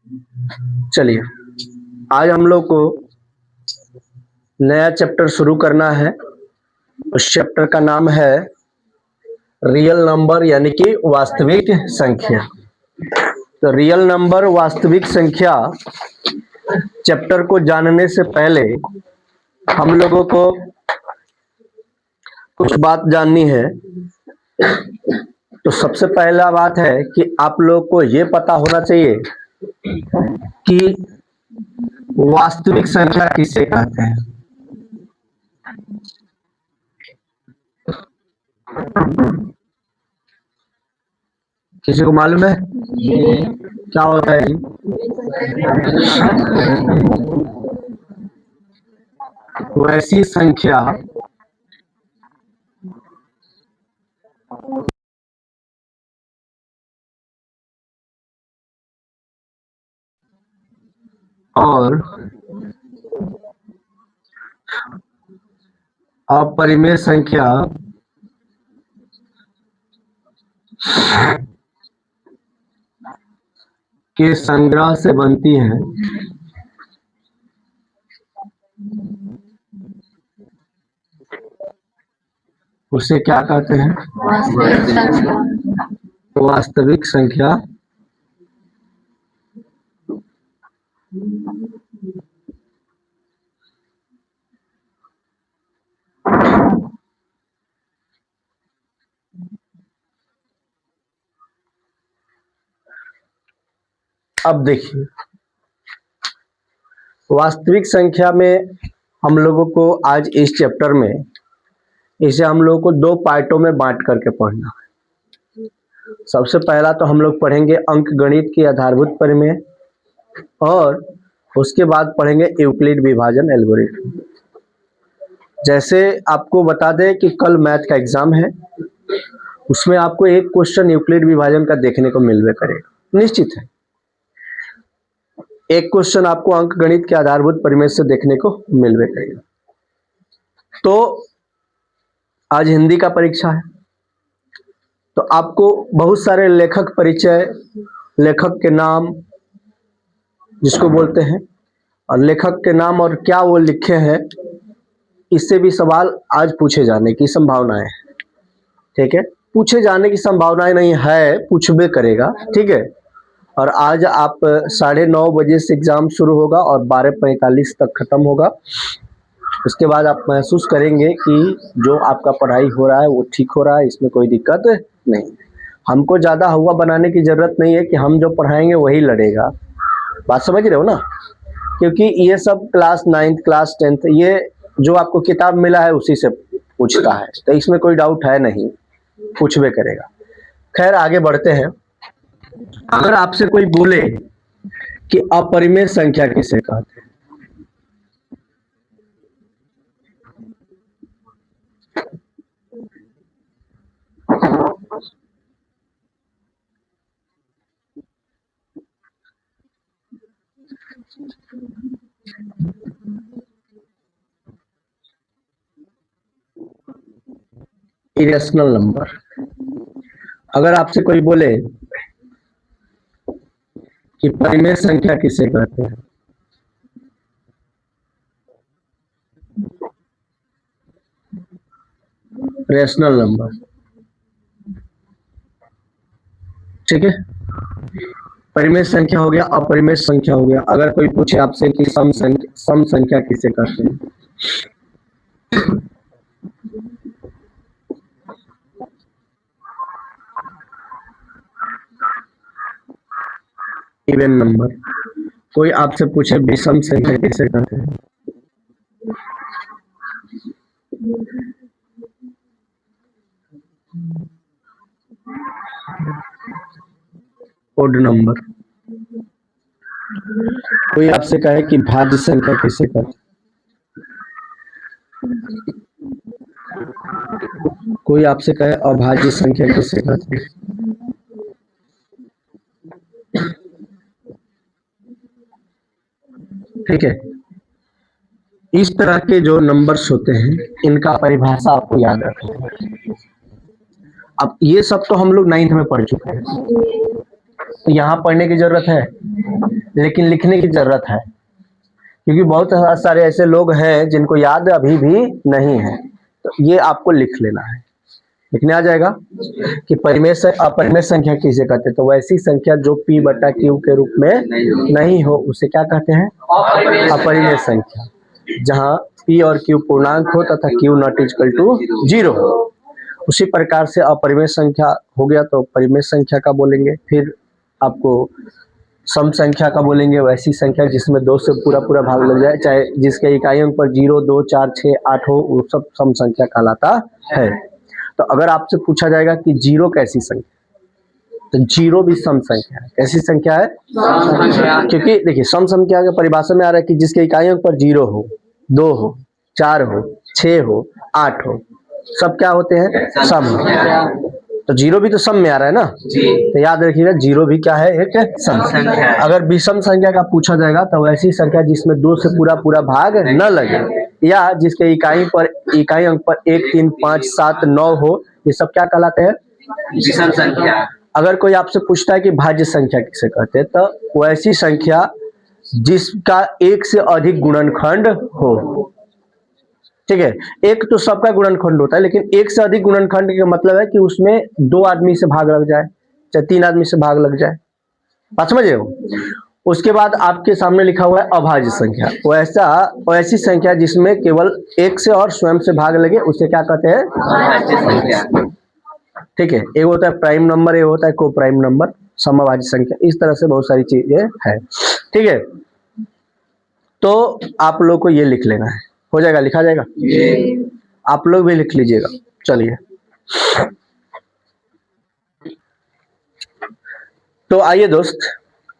चलिए, आज हम लोग को नया चैप्टर शुरू करना है। उस चैप्टर का नाम है रियल नंबर यानी कि वास्तविक संख्या। तो रियल नंबर वास्तविक संख्या चैप्टर को जानने से पहले हम लोगों को कुछ बात जाननी है। तो सबसे पहला बात है कि आप लोग को ये पता होना चाहिए कि वास्तविक संख्या किसे कहते हैं। किसी को मालूम है क्या होता है? वैसी संख्या और अपरिमेय संख्या के संग्रह से बनती है। उसे क्या कहते हैं? वास्तविक संख्या। अब देखिए, वास्तविक संख्या में हम लोगों को आज इस चैप्टर में इसे हम लोगों को दो पार्टों में बांट करके पढ़ना है। सबसे पहला तो हम लोग पढ़ेंगे अंक गणित की आधारभूत प्रमेय और उसके बाद पढ़ेंगे यूक्लिड विभाजन एल्गोरिथम। जैसे आपको बता दें कि कल मैथ का एग्जाम है, उसमें आपको एक क्वेश्चन यूक्लिड विभाजन का देखने को मिलवे करेगा, निश्चित है। एक क्वेश्चन आपको अंक गणित के आधारभूत प्रमेय से देखने को मिलवे करेगा। तो आज हिंदी का परीक्षा है, तो आपको बहुत सारे लेखक परिचय, लेखक के नाम जिसको बोलते हैं, और लेखक के नाम और क्या वो लिखे हैं, इससे भी सवाल आज पूछे जाने की संभावनाएं है। ठीक है, पूछे जाने की संभावनाएं नहीं है, पूछबे करेगा। ठीक है, और आज आप 9:30 बजे से एग्जाम शुरू होगा और 12:45 तक खत्म होगा। उसके बाद आप महसूस करेंगे कि जो आपका पढ़ाई हो रहा है वो ठीक हो रहा है, इसमें कोई दिक्कत नहीं। हमको ज़्यादा हुआ बनाने की ज़रूरत नहीं है कि हम जो पढ़ाएंगे वही लड़ेगा। बात समझ रहे हो ना? क्योंकि ये सब क्लास 9th क्लास 10th ये जो आपको किताब मिला है उसी से पूछता है, तो इसमें कोई डाउट है नहीं, पूछबे करेगा। खैर, आगे बढ़ते हैं। अगर आपसे कोई बोले कि अपरिमेय संख्या किसे कहते हैं, इरेशनल नंबर। अगर आपसे कोई बोले कि परिमेय संख्या किसे कहते हैं, रेशनल नंबर। ठीक है, परिमेय संख्या हो गया, अपरिमेय संख्या हो गया। अगर कोई पूछे आपसे कि सम संख्या किसे कहते हैं, इवन नंबर। कोई आपसे पूछे विषम संख्या किसे कहते हैं, ओड नंबर। कोई आपसे कहे कि भाज्य संख्या किसे कहते हैं, कोई आपसे कहे अभाज्य संख्या किसे कहते हैं, ठीक है। इस तरह के जो नंबर्स होते हैं इनका परिभाषा आपको याद रखना है। अब ये सब तो हम लोग 9th में पढ़ चुके हैं, तो यहाँ पढ़ने की जरूरत है लेकिन लिखने की जरूरत है, क्योंकि बहुत सारे ऐसे लोग हैं जिनको याद अभी भी नहीं है। तो ये आपको लिख लेना है, लिखने आ जाएगा कि अपरिमेय संख्या किसे कहते हैं। तो वैसी संख्या जो p बटा q के रूप में नहीं हो उसे क्या कहते हैं, अपरिमेय संख्या। जहां p और q पूर्णांक हो तथा q नॉट इक्वल टू 0 हो। उसी प्रकार से अपरिमेय संख्या हो गया तो परिमेय संख्या का बोलेंगे। फिर आपको सम संख्या का बोलेंगे, वैसी संख्या जिसमें 2 से पूरा पूरा भाग लग जाए, चाहे जिसके इकाई अंक पर 0, 2, 4, 6, 8 हो, वो सब सम संख्या कहलाता है। तो अगर आपसे पूछा जाएगा कि 0 कैसी संख्या, तो 0 भी सम संख्या है। कैसी संख्या है, क्योंकि देखिए सम संख्या के परिभाषा में आ रहा है कि जिसके इकाई अंक पर 0 हो, 2 हो, 4 हो, 6 हो, 8 हो, सब क्या होते हैं, सम। तो 0 भी तो सम में आ रहा है ना जी। तो याद रखिएगा 0 भी क्या है, एक सम संख्या। अगर विषम संख्या का पूछा जाएगा तो वैसी संख्या जिसमें 2 से पूरा पूरा भाग न लगे, या जिसके इकाई अंक पर 1, 3, 5, 7, 9 हो, ये सब क्या कहलाते हैं, विषम संख्या। अगर कोई आपसे पूछता है कि भाज्य संख्या किसे कहते हैं, तो वैसी संख्या जिसका 1 से अधिक गुणनखंड हो। ठीक है, एक तो सबका गुणनखंड होता है, लेकिन 1 से अधिक गुणनखंड का मतलब है कि उसमें 2 आदमी से भाग लग जाए, चाहे 3 आदमी से भाग लग जाए। बात समझ रहे हो। उसके बाद आपके सामने लिखा हुआ है अभाज्य संख्या। वैसी संख्या जिसमें केवल 1 से और स्वयं से भाग लगे उसे क्या कहते हैं, अभाज्य संख्या। ठीक है, एक होता है प्राइम नंबर, एक होता है को प्राइम नंबर, समअभाज्य संख्या। इस तरह से बहुत सारी चीजें है। ठीक है, तो आप लोग को ये लिख लेना है, हो जाएगा, लिखा जाएगा। आप लोग भी लिख लीजिएगा। चलिए, तो आइए दोस्त,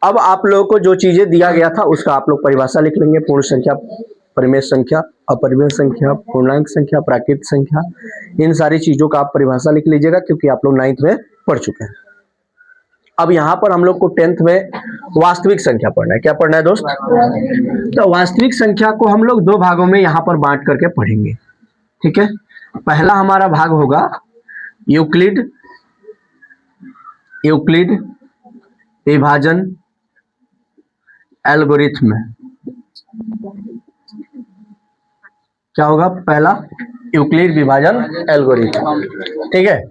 अब आप लोगों को जो चीजें दिया गया था उसका आप लोग परिभाषा लिख लेंगे। पूर्ण संख्या, परिमेय संख्या, अपरिमेय संख्या, पूर्णांक संख्या, प्राकृत संख्या, इन सारी चीजों का आप परिभाषा लिख लीजिएगा, क्योंकि आप लोग 9th में पढ़ चुके हैं। अब यहाँ पर हम लोग को 10th में वास्तविक संख्या पढ़ना है। क्या पढ़ना है दोस्त, तो वास्तविक संख्या को हम लोग 2 भागों में यहाँ पर बांट करके पढ़ेंगे। ठीक है, पहला हमारा भाग होगा यूक्लिड विभाजन एल्गोरिथम। क्या होगा, पहला यूक्लिड विभाजन एल्गोरिथम। ठीक है,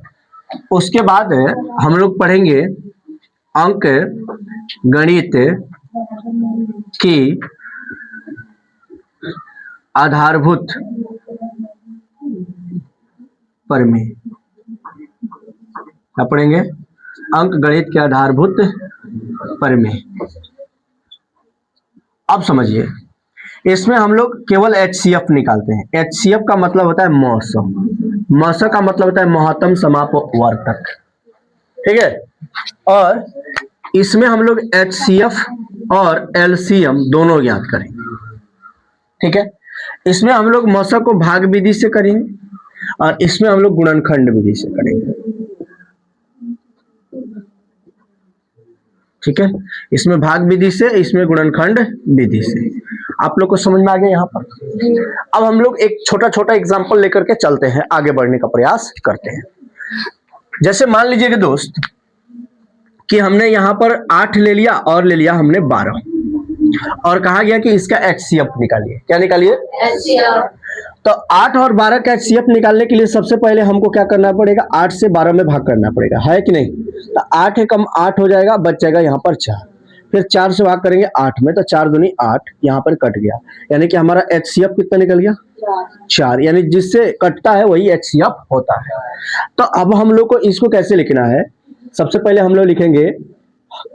उसके बाद हम लोग पढ़ेंगे अंक गणित की आधारभूत परिमेय। क्या पढ़ेंगे, अंक गणित के आधारभूत परिमेय। अब समझिए, इसमें हम लोग केवल HCF निकालते हैं। HCF का मतलब होता है मौस का मतलब होता है महत्तम समापवर्तक। ठीक है, और इसमें हम लोग HCF और LCM दोनों ज्ञात करेंगे। ठीक है, इसमें हम लोग मौसा को भाग विधि से करेंगे और इसमें हम लोग गुणनखंड विधि से करेंगे। ठीक है, इसमें भाग विधि से, इसमें गुणनखंड विधि से। आप लोग को समझ में आ गया यहाँ पर। अब हम लोग एक छोटा छोटा एग्जाम्पल लेकर के चलते हैं, आगे बढ़ने का प्रयास करते हैं। जैसे मान लीजिए कि दोस्त कि हमने यहाँ पर 8 ले लिया और ले लिया हमने 12, और कहा गया कि इसका HCF निकालिए। क्या निकालिए, HCF। तो 8 और 12 का HCF निकालने के लिए सबसे पहले हमको क्या करना पड़ेगा, 8 से 12 में भाग करना पड़ेगा, है कि नहीं। तो 8 कम 8 हो जाएगा, बच जाएगा यहाँ पर 4। फिर 4 से भाग करेंगे 8 में, तो 4 दूनी 8, यहाँ पर कट गया, यानी कि हमारा HCF कितना निकल गया, 4। यानी जिससे कटता है वही HCF होता है। तो अब हम लोग को इसको कैसे लिखना है, सबसे पहले हम लोग लिखेंगे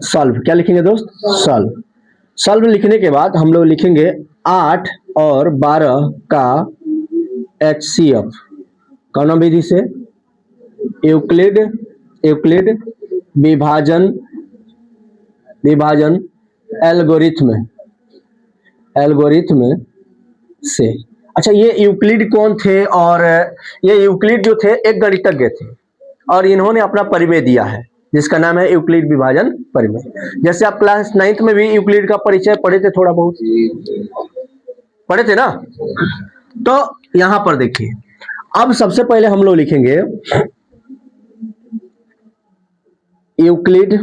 सॉल्व। क्या लिखेंगे दोस्त, सॉल्व। सॉल्व लिखने के बाद हम लोग लिखेंगे 8 और 12 का HCF कौन विधि से, यूक्लिड विभाजन एल्गोरिथम से। अच्छा, ये यूक्लिड कौन थे, और ये यूक्लिड जो थे एक गणितज्ञ थे, और इन्होंने अपना परिमेय दिया है जिसका नाम है यूक्लिड विभाजन परिमेय। जैसे आप क्लास 9th में भी यूक्लिड का परिचय पढ़े थे, थोड़ा बहुत पढ़े थे ना। तो यहां पर देखिए, अब सबसे पहले हम लोग लिखेंगे यूक्लिड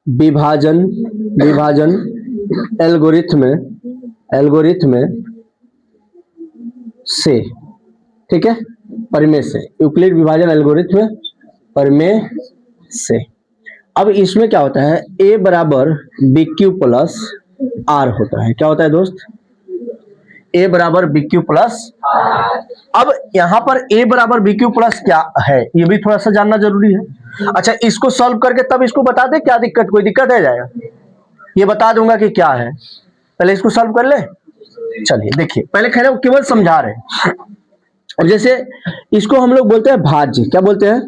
विभाजन विभाजन एल्गोरिथ्म से, ठीक है, परिमेय से, यूक्लिड विभाजन एल्गोरिथ्म परिमेय से। अब इसमें क्या होता है, a बराबर बी क्यू प्लस आर होता है। क्या होता है दोस्त, a बराबर बी क्यू प्लस। अब यहां पर a बराबर बी क्यू प्लस क्या है, ये भी थोड़ा सा जानना जरूरी है। अच्छा, इसको सॉल्व करके तब इसको बता दे, क्या दिक्कत, कोई दिक्कत है जाएगा, ये बता दूंगा कि क्या है, पहले इसको सॉल्व कर ले। चलिए देखिए, पहले खैर केवल समझा रहे हैं। अब जैसे इसको हम लोग बोलते हैं भाज्य, क्या बोलते हैं,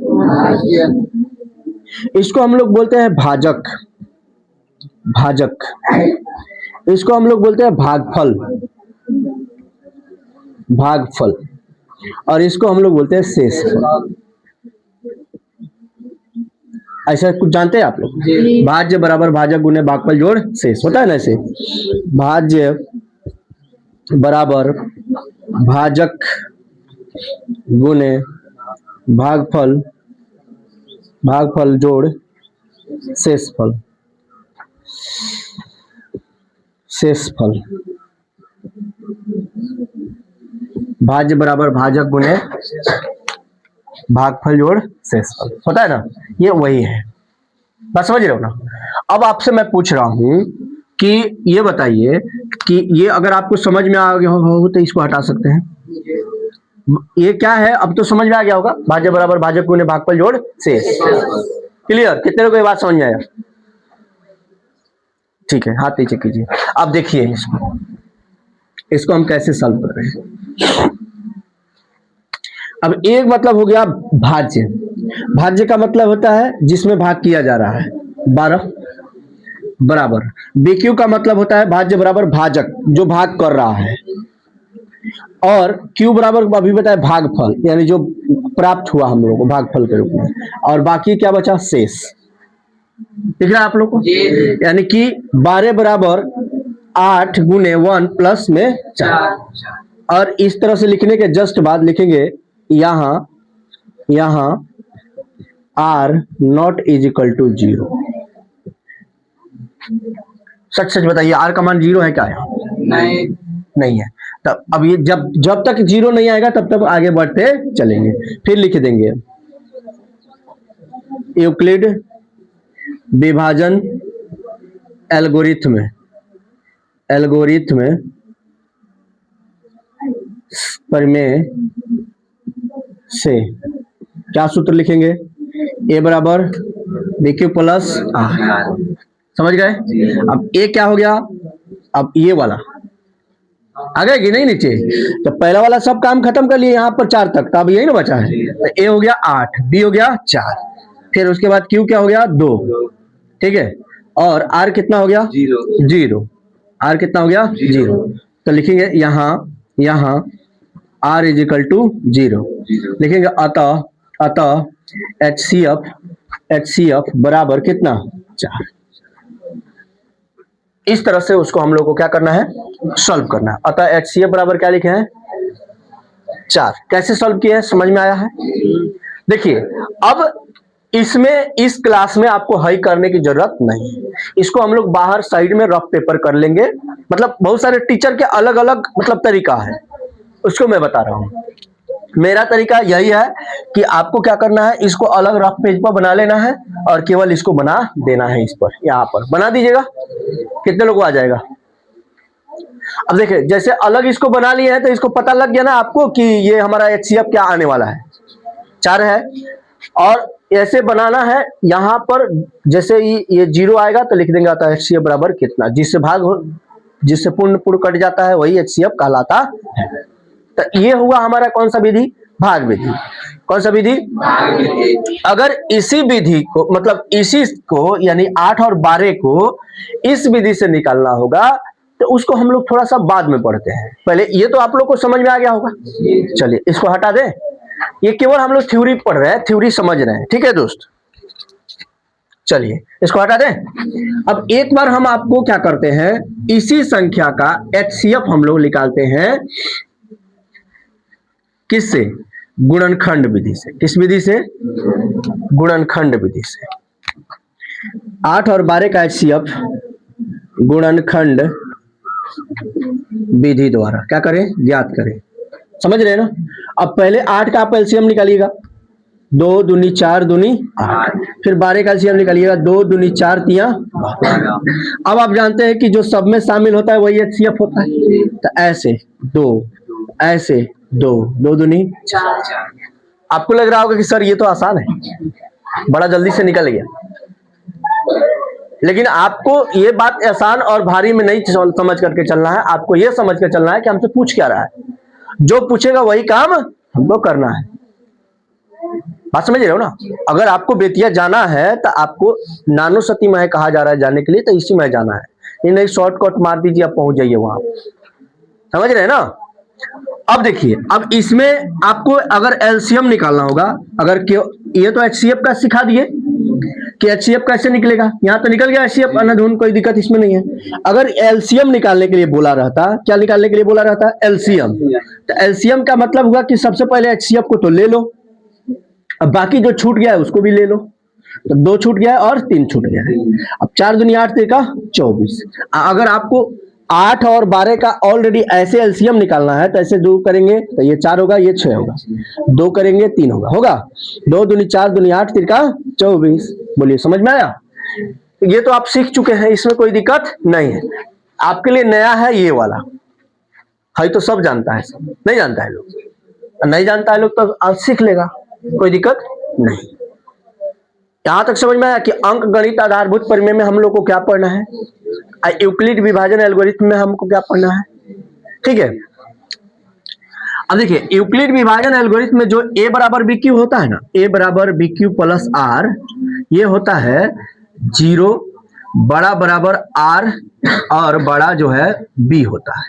इसको हम लोग बोलते हैं भाजक, भाजक, इसको हम लोग बोलते हैं भागफल, भागफल, और इसको हम लोग बोलते हैं शेषफल। ऐसा कुछ जानते हैं आप लोग, भाज्य बराबर भाजक गुने भागफल जोड़ शेष, होता है ना ऐसे, भाज्य बराबर भाजक गुने भागफल, भागफल जोड़ शेषफल, शेषफल, भाज्य बराबर भाजक गुने भागफल जोड़ शेषफल, होता है ना, ये वही है, बस समझ रहे हो ना। अब आपसे मैं पूछ रहा हूं कि ये बताइए कि ये अगर आपको समझ में आ गया हो तो इसको हटा सकते हैं, ये क्या है, अब तो समझ में आ गया होगा, भाज्य बराबर भाजक गुने भागफल जोड़ शेष। क्लियर, कितने लोगों को ये बात समझ में आया, ठीक है, हाथ नीचे कीजिए। अब देखिए इसको हम कैसे सॉल्व कर रहे हैं। अब एक मतलब हो गया भाज्य, भाज्य का मतलब होता है जिसमें भाग किया जा रहा है, 12 बराबर BQ का मतलब होता है भाज्य बराबर भाजक जो भाग कर रहा है, और Q बराबर अभी बताया भागफल, यानी जो प्राप्त हुआ हम लोगों को भागफल के रूप में, और बाकी क्या बचा, शेष। दिख रहा है आप लोग को, यानी कि 12 बराबर 8 गुने 1 प्लस में 4, और इस तरह से लिखने के जस्ट बाद लिखेंगे यहां R not is equal to 0। सच सच बताइए, R का मान 0 है क्या यहाँ, नहीं है। तब अब ये जब तक 0 नहीं आएगा तब तक आगे बढ़ते चलेंगे। फिर लिख देंगे यूक्लिड विभाजन एल्गोरिथ्म परिमेय से क्या सूत्र लिखेंगे, a बराबर बी क्यू प्लस आर, समझ गए। अब a क्या हो गया, अब ये वाला आ गया कि नहीं नीचे, तो पहला वाला सब काम खत्म कर लिए यहाँ पर 4 तक, तो अब यही ना बचा है, तो a हो गया 8, b हो गया 4, फिर उसके बाद q क्या हो गया 2, ठीक है, और r कितना हो गया 0, r कितना हो गया 0, तो लिखेंगे यहाँ r इज इक्वल टू 0 लिखेंगे, अतः HCF बराबर कितना 4। इस तरह से उसको हम लोग को क्या करना है, सॉल्व करना है। अतः HCF बराबर क्या लिखे हैं 4। कैसे सॉल्व किया है, समझ में आया है। देखिए अब इसमें इस क्लास में आपको हल करने की जरूरत नहीं है, इसको हम लोग बाहर साइड में रफ पेपर कर लेंगे, मतलब बहुत सारे टीचर के अलग अलग मतलब तरीका है, उसको मैं बता रहा हूं। मेरा तरीका यही है कि आपको क्या करना है, इसको अलग रफ पेज पर बना लेना है और केवल इसको बना देना है, इस पर यहाँ पर बना दीजिएगा, कितने लोगों को आ जाएगा। अब देखिए जैसे अलग इसको बना लिए हैं तो इसको पता लग गया ना आपको कि ये हमारा HCF क्या आने वाला है, 4 है, और ऐसे बनाना है यहाँ पर, जैसे ये 0 आएगा तो लिख देंगे आता HCF बराबर कितना, जिससे पूर्ण कट जाता है वही HCF कहलाता है। तो ये हुआ हमारा कौन सा विधि, भाग विधि। कौन सा विधि, अगर इसी विधि को मतलब इसी को यानी 8 और 12 को इस विधि से निकालना होगा तो उसको हम लोग थोड़ा सा बाद में पढ़ते हैं, पहले ये तो आप लोग को समझ में आ गया होगा। चलिए इसको हटा दें, ये केवल हम लोग थ्योरी पढ़ रहे हैं, थ्योरी समझ रहे हैं, ठीक है दोस्त। चलिए इसको हटा दें। अब एक बार हम आपको क्या करते हैं, इसी संख्या का HCF हम लोग निकालते हैं, किससे, गुणनखंड विधि से। किस विधि से, गुणनखंड विधि से। 8 और 12 का HCF गुणनखंड विधि द्वारा क्या करें, ज्ञात करें। समझ रहे हैं ना। अब पहले 8 का आप एलसीएम निकालिएगा, 2 दूनी 4 दूनी 8, फिर 12 का एलसीएम निकालिएगा, 2 दूनी 4 तिया। अब आप जानते हैं कि जो सब में शामिल होता है वही एचसीएफ होता है। तो ऐसे 2, ऐसे 2, 2 दूनी 4। आपको लग रहा होगा कि सर ये तो आसान है, बड़ा जल्दी से निकल गया, लेकिन आपको ये बात आसान और भारी में नहीं समझ करके चलना है। आपको ये समझ के चलना है कि हमसे पूछ क्या रहा है, जो पूछेगा वही काम हमको करना है। बात समझ रहे हो ना। अगर आपको बेतिया जाना है तो आपको नानो सती मह कहा जा रहा है जाने के लिए, तो इसी में जाना है। ये नहीं शॉर्टकट मार दीजिए आप पहुंच जाइए वहां। समझ रहे हैं ना। अब देखिए, अब इसमें आपको अगर एलसीएम निकालना होगा, अगर ये तो एचसीएफ का सिखा दिए कि एचसीएफ कैसे निकलेगा, यहां तो निकल गया एचसीएफ अनधुन, कोई दिक्कत इसमें नहीं है। अगर एलसीएम निकालने के लिए बोला रहता, क्या निकालने के लिए बोला रहता, एलसीएम, तो एलसीएम का मतलब हुआ कि सबसे पहले एचसीएफ को तो ले लो, अब बाकी जो छूट गया है उसको भी ले लो। तो 2 छूट गया है और 3 छूट गया है। अब 4 दूनी 8 का 24। अगर आपको 8 और 12 का ऑलरेडी ऐसे एलसीएम निकालना है तो ऐसे 2 करेंगे तो ये 4 होगा, ये 6 होगा, 2 करेंगे 3 होगा 2 दूनी 4 दूनी 8 का 24। बोलिए समझ में आया। ये तो आप सीख चुके हैं, इसमें कोई दिक्कत नहीं है। आपके लिए नया है ये वाला, है तो सब जानता है, सब नहीं जानता है लोग, नहीं जानता है लोग तो आज सीख लेगा, कोई दिक्कत नहीं। यहां तक समझ में आया कि अंक गणित आधारभूत परिमेय में हम लोग को क्या पढ़ना है, यूक्लिड विभाजन एल्गोरिथम में हमको क्या पढ़ना है। ठीक है। अब देखिए, यूक्लिड विभाजन एल्गोरिथम में जो a बराबर बी क्यू होता है ना, a बराबर बी क्यू प्लस आर, ये होता है 0 बड़ा बराबर r और बड़ा जो है b होता है।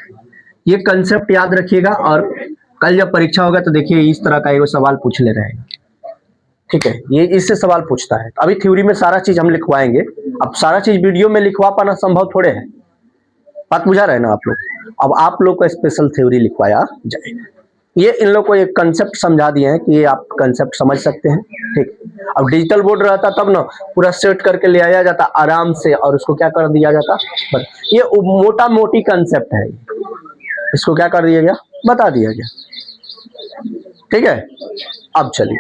ये कंसेप्ट याद रखिएगा, और कल जब परीक्षा होगा तो देखिए इस तरह का एक सवाल पूछ ले रहेगा। ठीक है, ये इससे सवाल पूछता है। अभी थ्योरी में सारा चीज हम लिखवाएंगे, अब सारा चीज वीडियो में लिखवा पाना संभव थोड़े है। बात बुझा रहे ना आप लोग। अब आप लोग को स्पेशल थ्योरी लिखवाया जाएगा। ये इन लोग को एक कंसेप्ट समझा दिए हैं कि ये आप कंसेप्ट समझ सकते हैं। ठीक, अब डिजिटल बोर्ड रहता तब ना पूरा सेट करके ले आया जाता आराम से, और उसको क्या कर दिया जाता, ये मोटा मोटी कंसेप्ट है, इसको क्या कर दिया गया, बता दिया गया। ठीक है, अब चलिए